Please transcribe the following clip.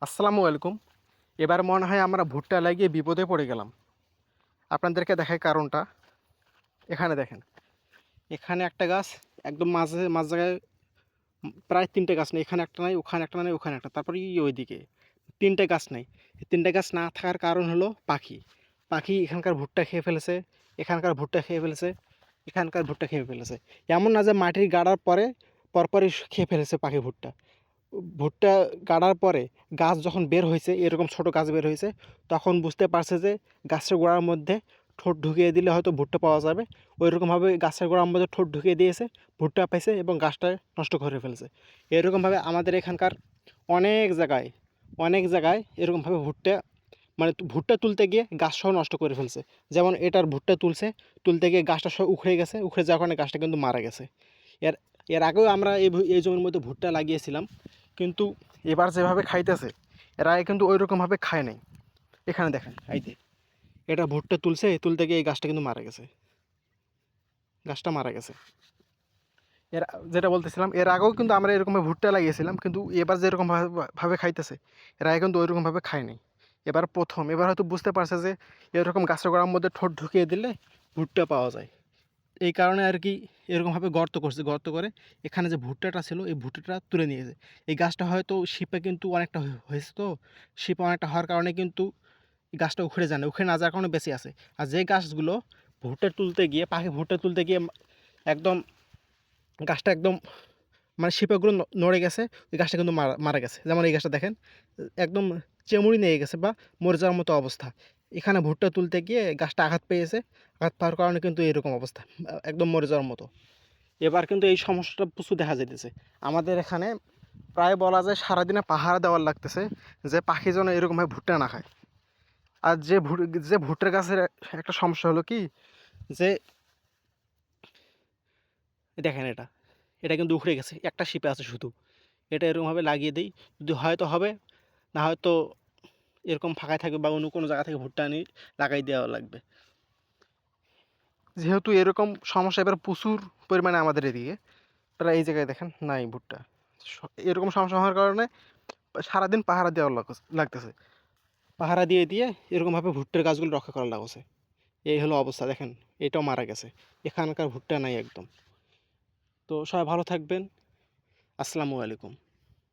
আসসালামু আলাইকুম। এবার মনে হয় আমরা ভুট্টা লাগিয়ে বিপদে পড়ে গেলাম। আপনাদেরকে দেখাই কারণটা। এখানে দেখেন। এখানে একটা গাছ একদম মাঝ জায়গায় প্রায় ৩ টে গাছ নেই। এখানে একটা নাই, ওখানে একটা নাই, ওখানে একটা। তারপরে ওইদিকে ৩ টে গাছ নেই। এই ৩ টে গাছ না থাকার কারণ হলো পাখি। পাখি এখানকার ভুট্টা খেয়ে ফেলেছে, এখানকার ভুট্টা খেয়ে ফেলেছে, এখানকার ভুট্টা খেয়ে ফেলেছে। এমন না যে মাটির গাড়ার পরপরই খেয়ে ফেলেছে পাখি ভুট্টা। ভুট্টা গাড়ার পরে গাছ যখন বের হয়েছে, এরকম ছোট গাছ বের হয়েছে, তখন বুঝতে পারছে যে গাছের গোড়ার মধ্যে ঠোঁট ঢুকিয়ে দিলে হয়তো ভুট্টা পাওয়া যাবে। ওইরকমভাবে গাছের গোড়ার মধ্যে ঠোঁট ঢুকিয়ে দিয়েছে, ভুট্টা পাইছে এবং গাছটা নষ্ট করে ফেলেছে। এরকমভাবে আমাদের এখানকার অনেক জায়গায় এরকমভাবে ভুট্টা মানে ভুট্টা তুলতে গিয়ে গাছ সহ নষ্ট করে ফেলছে। যেমন এটার ভুট্টা তুলতে গিয়ে গাছটা সহ উখড়ে গেছে, উখড়ে যাওয়ার কারণে গাছটা কিন্তু মারা গেছে। এর এর আগেও আমরা এই জমির মধ্যে ভুট্টা লাগিয়েছিলাম, কিন্তু এবার যেভাবে খাইতেছে এর আগে কিন্তু ওই রকমভাবে খায় নাই। এখানে দেখেন আইতে এটা ভুট্টা তুলতে গিয়ে এই গাছটা কিন্তু মারা গেছে, গাছটা মারা গেছে। এর যেটা বলতেছিলাম, এর আগেও কিন্তু আমরা এরকমভাবে ভুট্টা লাগিয়েছিলাম, কিন্তু এবার যেরকম ভাবে খাইতেছে এর আগে কিন্তু ওইরকমভাবে খায় নাই। এবার হয়তো বুঝতে পারছে যে এরকম গাছের গোড়ার মধ্যে ঠোঁট ঢুকিয়ে দিলে ভুট্টা পাওয়া যায়। এই কারণে আর কি এরকমভাবে গর্ত করছে, গর্ত করে এখানে যে ভুট্টাটা ছিল এই ভুট্টাটা তুলে নিয়েছে। এই গাছটা হয়তো শিপে কিন্তু অনেকটা হয়েছে, তো শিপে অনেকটা হওয়ার কারণে কিন্তু এই গাছটা উখড়ে যায় না, উখড়ে না যাওয়ার কারণে বেঁচে আছে। আর যে গাছগুলো পাখি ভুট্টা তুলতে গিয়ে একদম গাছটা একদম মানে শিপাগুলো নড়ে গেছে, ওই গাছটা কিন্তু মারা গেছে। যেমন এই গাছটা দেখেন একদম চেমুড়ি নিয়ে গেছে বা মরে যাওয়ার মতো অবস্থা। এখানে ভুট্টা তুলতে গিয়ে গাছটা আঘাত পেয়েছে, আঘাত পাওয়ার কারণে কিন্তু এরকম অবস্থা, একদম মরে যাওয়ার মতো। এবার কিন্তু এই সমস্যাটা প্রচুর দেখা যাইতেছে আমাদের এখানে। প্রায় বলা যায় সারাদিনে পাহারা দেওয়ার লাগতেছে যে পাখি যেন এরকমভাবে ভুট্টা না খায়। আর যে ভুট্টার গাছের একটা সমস্যা হলো কি, যে দেখেন এটা কিন্তু উখড়ে গেছে, একটা শিপে আছে শুধু। এটা এরকমভাবে লাগিয়ে দিই, যদি হয়তো হবে, না হয়তো এরকম ফাঁকায় থাকবে বা অন্য কোনো জায়গা থেকে ভুট্টা আনি লাগাই দেওয়া লাগবে। যেহেতু এরকম সমস্যা এবার প্রচুর পরিমাণে আমাদের এদিকে, প্রায় এই জায়গায় দেখেন নাই ভুট্টা। এরকম সমস্যা হওয়ার কারণে সারাদিন পাহারা দেওয়া লাগতেছে। পাহারা দিয়ে এরকমভাবে ভুট্টার গাছগুলো রক্ষা করা লাগছে। এই হলো অবস্থা দেখেন, এটাও মারা গেছে। এখানকার ভুট্টা নাই একদম। তো সবাই ভালো থাকবেন। আসসালামু আলাইকুম।